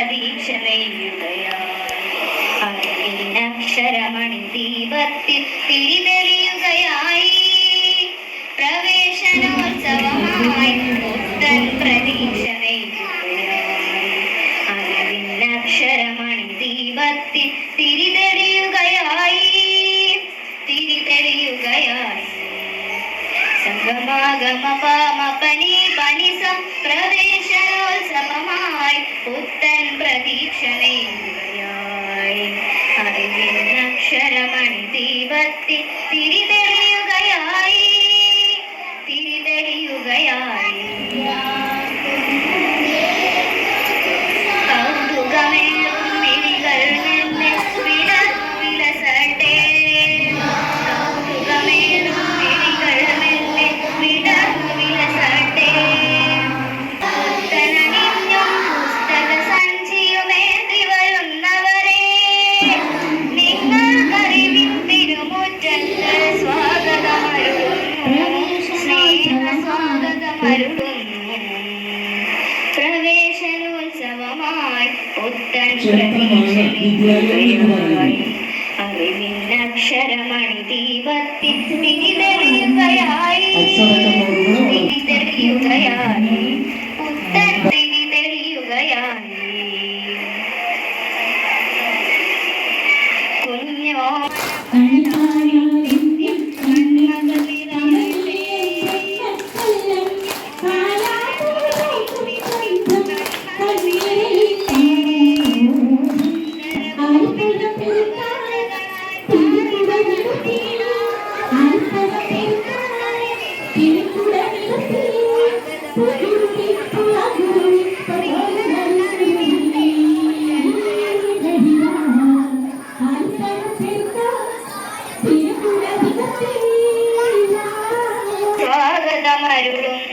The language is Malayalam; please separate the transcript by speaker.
Speaker 1: പ്രതീക്ഷ നെയ്യുകയായി ദീപത്തിൽ തിരിതെളിയുകയായി പ്രവേശനോത്സവമായി പുത്തൻ പ്രതീക്ഷ നെയ്യുകയായി അറിവിനക്ഷരമണി ദീപത്തിൽ തിരിതെളിയുകയായി സംഗമാഗമ പാമ പനി പനിസ പ്രവേശനോത്സവമായി പുത്തൻ പ്രതീക്ഷ നെയ്യുകയായി അറിവിനക്ഷരമണി ദീപത്തിൽ തിരിതെളിയുകയായി കൗതുകമേറും മിഴികൾ നിന്ന് വിലസട്ടെ കൗതുകമേറും മിഴികൾ നിന്ന് വിലസട്ടെ പുത്തനണിഞ്ഞും പുസ്തക സഞ്ചിയുമേന്തി വരുന്നവരെ നിങ്ങൾ തിരുമുറ്റത്ത് സ്വാഗതമരുളുന്നു സ്വാഗതമരുളുന്നു പ്രവേശനോത്സവമായി പുത്തൻ പ്രതീക്ഷ നെയ്യുകയായി അറിവിനക്ഷരമണി ദീപത്തിൽ തിരിതെളിയുകയായി പുത്തൻ തിരിതെളിയുകയായി കുഞ്ഞോ സ്വാഗതമരുളും